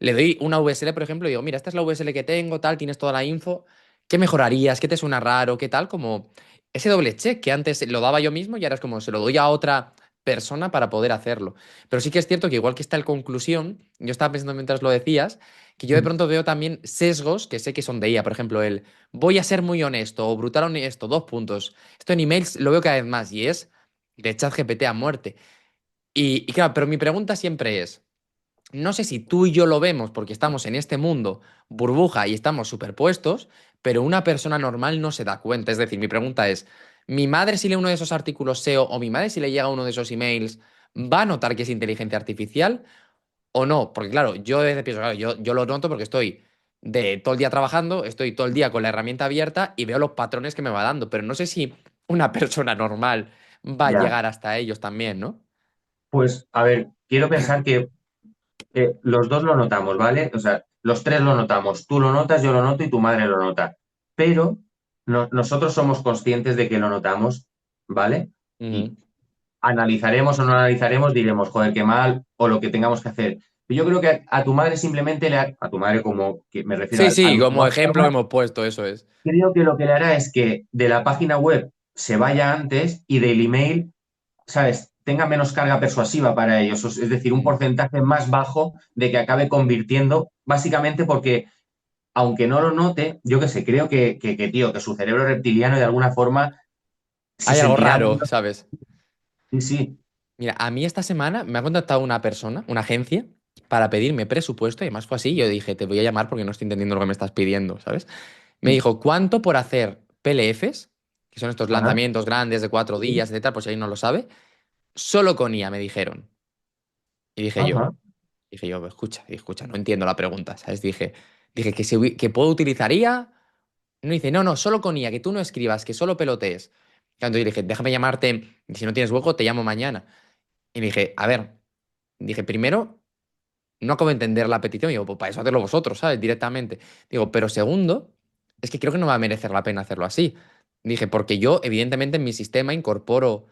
le doy una VSL, por ejemplo, y digo, mira, esta es la VSL que tengo, tal, tienes toda la info, ¿qué mejorarías? ¿Qué te suena raro? ¿Qué tal? Como ese doble check que antes lo daba yo mismo y ahora es como se lo doy a otra persona para poder hacerlo. Pero sí que es cierto que igual que está el conclusión, yo estaba pensando mientras lo decías, que yo de pronto veo también sesgos que sé que son de IA, por ejemplo, el voy a ser muy honesto o brutal honesto, 2 puntos. Esto en emails lo veo cada vez más y es de ChatGPT a muerte. Y claro, pero mi pregunta siempre es, no sé si tú y yo lo vemos porque estamos en este mundo burbuja y estamos superpuestos, pero una persona normal no se da cuenta. Es decir, mi pregunta es, ¿mi madre si lee uno de esos artículos SEO o mi madre si le llega uno de esos emails va a notar que es inteligencia artificial o no? Porque claro, yo a veces pienso, claro, yo lo noto porque estoy de todo el día trabajando, estoy todo el día con la herramienta abierta y veo los patrones que me va dando, pero no sé si una persona normal va a Ya. llegar hasta ellos también, ¿no? Pues, a ver, quiero pensar que los dos lo notamos, ¿vale? O sea, los tres lo notamos. Tú lo notas, yo lo noto y tu madre lo nota. Pero nosotros somos conscientes de que lo notamos, ¿vale? Ujú. Y analizaremos o no analizaremos, diremos, joder, qué mal, o lo que tengamos que hacer. Yo creo que a tu madre simplemente a tu madre como que me refiero Sí, al sí, como usuario ejemplo que normal, hemos puesto, eso es. creo que lo que le hará es que de la página web se vaya antes y del email, ¿sabes? Tenga menos carga persuasiva para ellos, es decir, un Mm. porcentaje más bajo de que acabe convirtiendo, básicamente porque, aunque no lo note, yo qué sé, creo tío, que su cerebro reptiliano de alguna forma, si Hay algo sentirá raro, menos, ¿sabes? sí, sí, Mira, a mí esta semana me ha contactado una persona, una agencia, para pedirme presupuesto, y además fue así. Yo dije, te voy a llamar porque no estoy entendiendo lo que me estás pidiendo, ¿sabes? Me dijo, ¿cuánto por hacer PLFs, que son estos ajá, lanzamientos grandes de 4 días, etcétera, por si alguien no lo sabe? Solo con IA, me dijeron. Y ajá, dije yo, escucha, no entiendo la pregunta, ¿sabes? Dije que puedo utilizar IA. No dice, no, no, solo con IA, que tú no escribas, que solo pelotees. Entonces yo dije, déjame llamarte, y si no tienes hueco, te llamo mañana. Y dije, a ver, dije, primero, no acabo de entender la petición. Y digo, pues para eso hacerlo vosotros, ¿sabes? Directamente. Digo, pero segundo, es que creo que no va a merecer la pena hacerlo así. Dije, porque yo, evidentemente, en mi sistema incorporo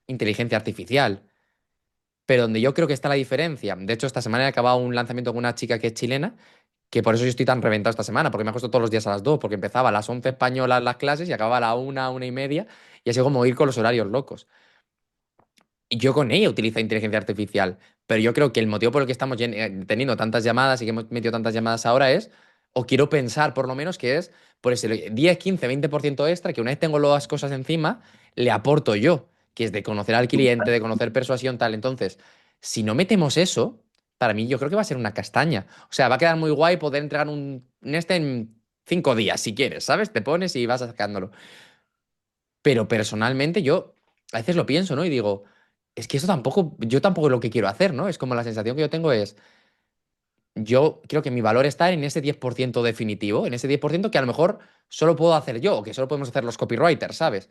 inteligencia artificial. Pero donde yo creo que está la diferencia, de hecho, esta semana he acabado un lanzamiento con una chica que es chilena, que por eso yo estoy tan reventado esta semana, porque me acuesto todos los días a las 2 porque empezaba a las 11 españolas las clases y acababa a la 1, 1:30, y así como ir con los horarios locos. Y yo con ella utilizo inteligencia artificial, pero yo creo que el motivo por el que estamos teniendo tantas llamadas y que hemos metido tantas llamadas ahora es, o quiero pensar por lo menos que es por ese 10, 15, 20% extra que una vez tengo las cosas encima, le aporto yo, que es de conocer al cliente, de conocer persuasión, tal. Entonces, si no metemos eso, para mí yo creo que va a ser una castaña. O sea, va a quedar muy guay poder entregar un este en 5 días, si quieres, ¿sabes? Te pones y vas sacándolo. Pero personalmente yo a veces lo pienso, ¿no? Y digo, es que eso tampoco, yo tampoco es lo que quiero hacer, ¿no? Es como la sensación que yo tengo es, yo creo que mi valor está en ese 10% definitivo, en ese 10% que a lo mejor solo puedo hacer yo, o que solo podemos hacer los copywriters, ¿sabes?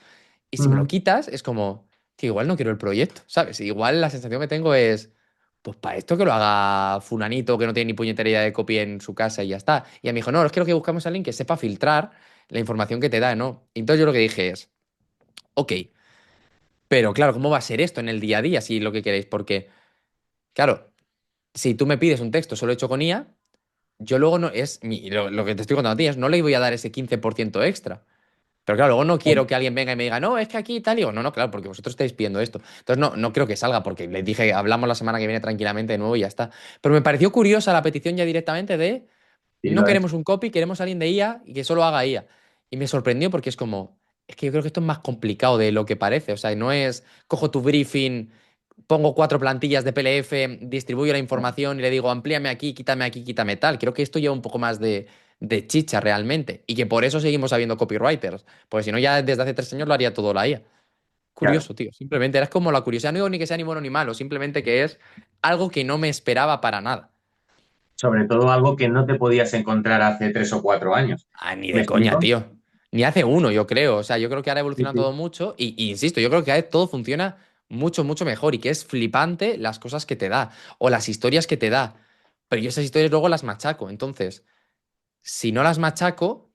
Y si me lo Ujú. quitas, es como, que igual no quiero el proyecto, ¿sabes? Igual la sensación que tengo es, pues para esto que lo haga fulanito que no tiene ni puñetera idea de copy en su casa y ya está. Y a mí dijo, no, es que lo que buscamos es alguien que sepa filtrar la información que te da, ¿no? Y entonces yo lo que dije es, ok. Pero claro, ¿cómo va a ser esto en el día a día si lo que queréis? Porque, claro, si tú me pides un texto solo hecho con IA, yo luego no, lo que te estoy contando a ti es, no le voy a dar ese 15% extra. Pero claro, luego no quiero que alguien venga y me diga, no, es que aquí tal, y digo, no, no, claro, porque vosotros estáis pidiendo esto. Entonces no creo que salga, porque les dije, hablamos la semana que viene tranquilamente de nuevo y ya está. Pero me pareció curiosa la petición ya directamente de, Sí, no lo es. queremos un copy, queremos a alguien de IA y que solo haga IA. Y me sorprendió porque es como, es que yo creo que esto es más complicado de lo que parece. O sea, no es, cojo tu briefing, pongo 4 plantillas de PLF, distribuyo la información y le digo, amplíame aquí, quítame tal. Creo que esto lleva un poco más de chicha realmente. Y que por eso seguimos habiendo copywriters. Porque si no, ya desde hace 3 años lo haría todo la IA. Claro. Curioso, tío. Simplemente era como la curiosidad. No digo ni que sea ni bueno ni malo, simplemente que es algo que no me esperaba para nada. Sobre todo algo que no te podías encontrar hace 3 o 4 años. Ah, ni ¿Me de coña, explico? tío. Ni hace uno, yo creo. O sea, yo creo que ahora Sí, evoluciona todo sí. mucho y insisto, yo creo que cada vez todo funciona mucho, mucho mejor y que es flipante las cosas que te da o las historias que te da. Pero yo esas historias luego las machaco. Entonces, si no las machaco,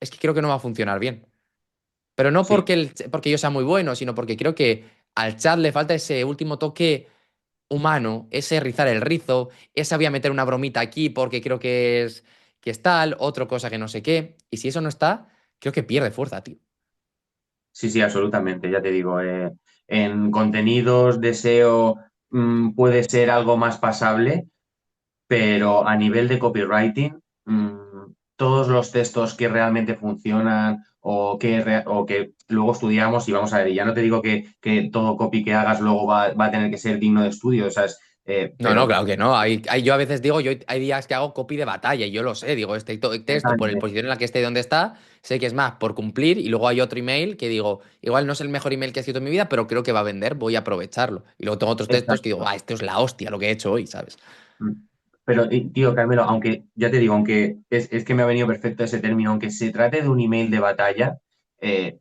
es que creo que no va a funcionar bien. Pero no Sí. porque yo sea muy bueno, sino porque creo que al chat le falta ese último toque humano, ese rizar el rizo, esa voy a meter una bromita aquí porque creo que es tal, otra cosa que no sé qué. Y si eso no está, creo que pierde fuerza, tío. Sí, sí, absolutamente, ya te digo, en contenidos, deseo, puede ser algo más pasable, pero a nivel de copywriting, todos los textos que realmente funcionan o que luego estudiamos y vamos a ver, y ya no te digo que todo copy que hagas luego va a tener que ser digno de estudio, o sea, No, no, pero claro que no. Yo a veces digo, hay días que hago copy de batalla y yo lo sé. Digo, este texto por el exactamente, posición en la que esté y donde está, sé que es más por cumplir. Y luego hay otro email que digo, igual no es el mejor email que he escrito en mi vida, pero creo que va a vender, voy a aprovecharlo. Y luego tengo otros textos que digo, exacto. ah, esto es la hostia lo que he hecho hoy, ¿sabes? Mm. Pero, tío, Carmelo, aunque ya te digo, aunque es que me ha venido perfecto ese término, aunque se trate de un email de batalla, eh,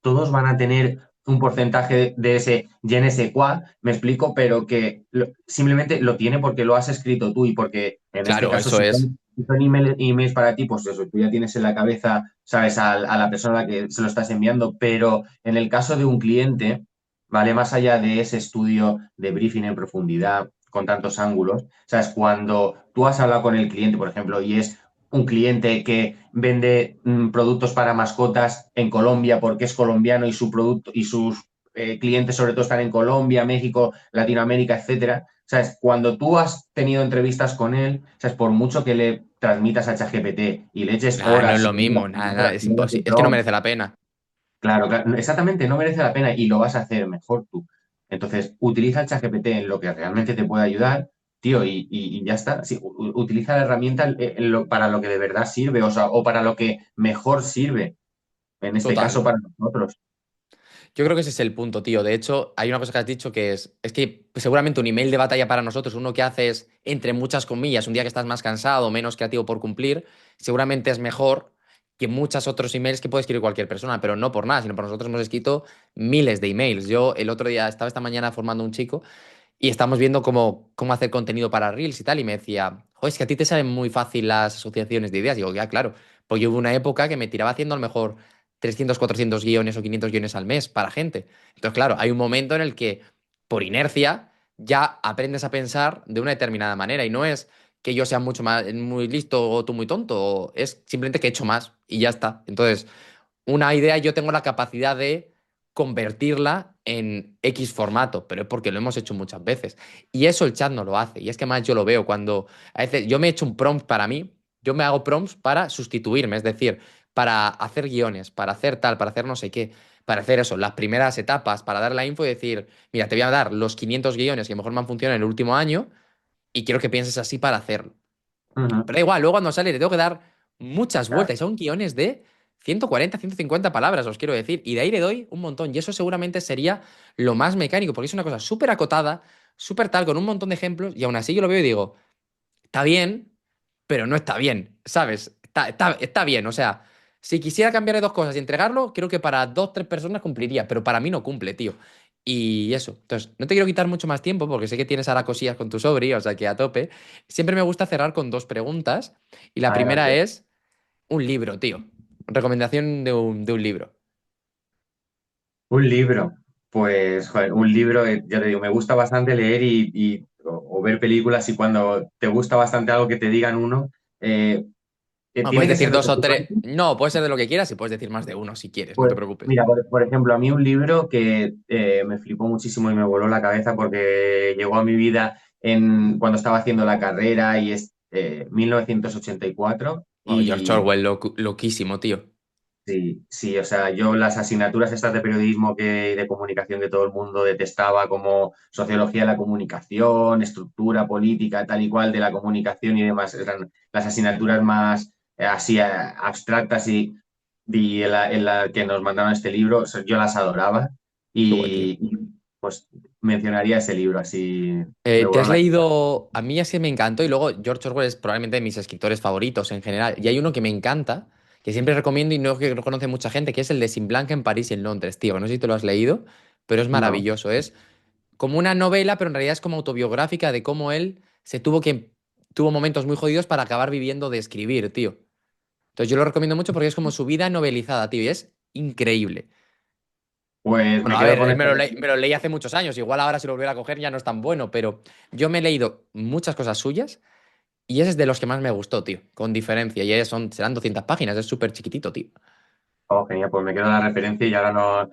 todos van a tener un porcentaje de ese je ne sais quoi, me explico, pero que simplemente lo tiene porque lo has escrito tú y porque en este Claro, caso, eso es. si son emails para ti, pues eso, tú ya tienes en la cabeza, sabes, a la persona a la que se lo estás enviando, pero en el caso de un cliente, ¿vale? Más allá de ese estudio de briefing en profundidad, con tantos ángulos, sabes, cuando tú has hablado con el cliente, por ejemplo, y es un cliente que vende productos para mascotas en Colombia porque es colombiano y su producto y sus clientes sobre todo están en Colombia, México, Latinoamérica, etcétera. ¿Sabes? Cuando tú has tenido entrevistas con él, ¿sabes? Por mucho que le transmitas a ChatGPT y le eches Nada, no es horas lo y horas mismo, y nada, nada, horas es y horas de imposible. Es que no prompt, merece la pena. claro, claro, exactamente, no merece la pena y lo vas a hacer mejor tú. Entonces, utiliza el ChatGPT en lo que realmente te puede ayudar, tío, y ya está. Sí, utiliza la herramienta para lo que de verdad sirve, o sea, o para lo que mejor sirve, en este Total. caso para nosotros. Yo creo que ese es el punto, tío. De hecho, hay una cosa que has dicho que es que seguramente un email de batalla para nosotros, uno que haces entre muchas comillas, un día que estás más cansado, menos creativo por cumplir, seguramente es mejor que muchos otros emails que puede escribir cualquier persona, pero no por nada, sino por nosotros hemos escrito miles de emails. Yo el otro día estaba esta mañana formando un chico y estamos viendo cómo hacer contenido para Reels y tal, y me decía, joder, es que a ti te salen muy fácil las asociaciones de ideas. Digo, ya, claro, pues yo hubo una época que me tiraba haciendo a lo mejor 300 400 guiones o 500 guiones al mes para gente. Entonces, claro, hay un momento en el que, por inercia, ya aprendes a pensar de una determinada manera, y no es que yo sea mucho más, muy listo o tú muy tonto, es simplemente que he hecho más y ya está. Entonces, una idea yo tengo la capacidad de convertirla en X formato, pero es porque lo hemos hecho muchas veces. Y eso el chat no lo hace. Y es que más yo lo veo cuando a veces yo me he hecho un prompt para mí, yo me hago prompts para sustituirme, es decir, para hacer guiones, para hacer tal, para hacer no sé qué, para hacer eso, las primeras etapas, para dar la info y decir, mira, te voy a dar los 500 guiones que mejor me han funcionado en el último año y quiero que pienses así para hacerlo. Ujú. Pero da igual, luego cuando sale le tengo que dar muchas Claro. vueltas. Y son guiones de 140, 150 palabras, os quiero decir. Y de ahí le doy un montón. Y eso seguramente sería lo más mecánico, porque es una cosa súper acotada, súper tal, con un montón de ejemplos. Y aún así yo lo veo y digo, está bien, pero no está bien, ¿sabes? Está bien, o sea, si quisiera cambiar de dos cosas y entregarlo, creo que para dos, tres personas cumpliría, pero para mí no cumple, tío. Y eso, entonces, no te quiero quitar mucho más tiempo porque sé que tienes ahora cosillas con tu sobri, o sea que a tope. Siempre me gusta cerrar con dos preguntas y la primera Adelante. es un libro, tío. Recomendación de un libro. Un libro. Pues, joder, un libro, ya te digo, me gusta bastante leer o ver películas y cuando te gusta bastante algo que te digan uno, eh, No, tiene puedes que decir ser de dos o preocupante. tres. No, puede ser de lo que quieras y puedes decir más de uno si quieres, no te Pues, preocupes. mira, por ejemplo, a mí un libro que me flipó muchísimo y me voló la cabeza porque llegó a mi vida cuando estaba haciendo la carrera y es 1984. Oh, George Orwell, loquísimo, tío. Sí, sí, o sea, yo las asignaturas estas de periodismo de comunicación que todo el mundo detestaba, como sociología de la comunicación, estructura política, tal y cual de la comunicación y demás, eran las asignaturas más así abstractas y en la que nos mandaron este libro, o sea, yo las adoraba Qué guay, tío. pues mencionaría ese libro, así me ¿Te voló has la cabeza. leído? A mí así me encantó y luego George Orwell es probablemente de mis escritores favoritos en general. Y hay uno que me encanta, que siempre recomiendo y no que lo conoce mucha gente, que es el de Sin Blanca en París y en Londres, tío. No sé si te lo has leído, pero es No, maravilloso. Es como una novela, pero en realidad es como autobiográfica de cómo él tuvo momentos muy jodidos para acabar viviendo de escribir, tío. Entonces yo lo recomiendo mucho porque es como su vida novelizada, tío, y es increíble. pues Bueno, me a quedo ver, con esta. me lo leí hace muchos años, igual ahora si lo volviera a coger ya no es tan bueno, pero yo me he leído muchas cosas suyas y ese es de los que más me gustó, tío, con diferencia. Serán 200 páginas, es súper chiquitito, tío. Oh, genial, pues me quedo la referencia y ahora no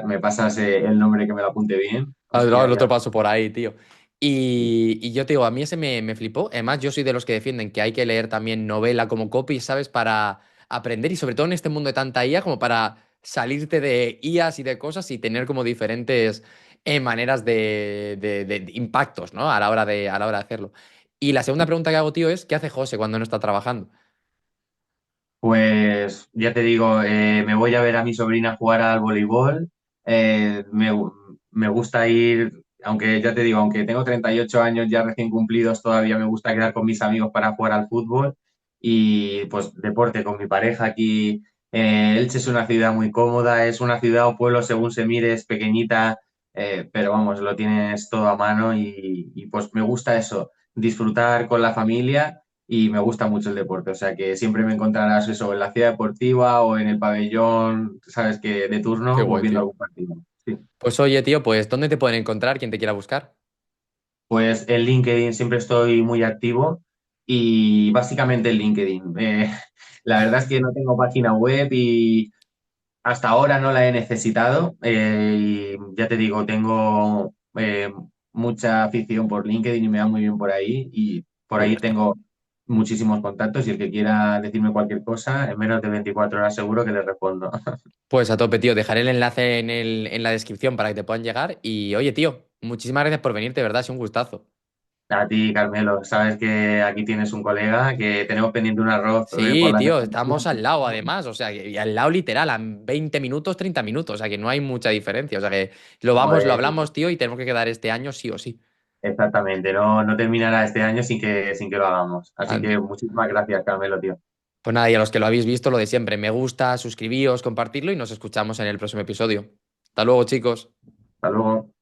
me pasas el nombre que me lo apunte bien. Ahora Hostia, lo otro ya. paso por ahí, tío. Y yo te digo, a mí ese me flipó. Además, yo soy de los que defienden que hay que leer también novela como copy, ¿sabes? Para aprender y sobre todo en este mundo de tanta IA, como para salirte de IAs y de cosas y tener como diferentes maneras de impactos, ¿no? A la hora de hacerlo. Y la segunda pregunta que hago, tío, es, ¿qué hace José cuando no está trabajando? Pues ya te digo, me voy a ver a mi sobrina jugar al voleibol. Me gusta ir, aunque ya te digo, aunque tengo 38 años ya recién cumplidos, todavía me gusta quedar con mis amigos para jugar al fútbol. Y pues deporte con mi pareja aquí. Elche es una ciudad muy cómoda, es una ciudad o pueblo según se mire, es pequeñita, pero vamos, lo tienes todo a mano y pues me gusta eso, disfrutar con la familia y me gusta mucho el deporte, o sea que siempre me encontrarás eso en la ciudad deportiva o en el pabellón, sabes que de Qué turno, pues guay, viendo tío. algún partido. Sí. Pues oye, tío, pues ¿dónde te pueden encontrar quien te quiera buscar? Pues en LinkedIn siempre estoy muy activo y básicamente en LinkedIn. La verdad es que no tengo página web y hasta ahora no la he necesitado. Y ya te digo, tengo mucha afición por LinkedIn y me va muy bien por ahí. Y por Qué ahí guay. tengo muchísimos contactos y el que quiera decirme cualquier cosa, en menos de 24 horas seguro que le respondo. Pues a tope, tío. Dejaré el enlace en la descripción para que te puedan llegar. Y oye, tío, muchísimas gracias por venirte, ¿verdad? Es un gustazo. A ti, Carmelo, sabes que aquí tienes un colega que tenemos pendiente un arroz por Sí, la tío, cercanía. estamos al lado, además. O sea, y al lado literal, a 20 minutos, 30 minutos. O sea, que no hay mucha diferencia. O sea, que lo Joder, hablamos, tío, y tenemos que quedar este año sí o sí. exactamente, no terminará este año sin que lo hagamos. Así Ah, que muchísimas gracias, Carmelo, tío. pues nada, y a los que lo habéis visto, lo de siempre. Me gusta, suscribíos, compartirlo y nos escuchamos en el próximo episodio. Hasta luego, chicos. Hasta luego.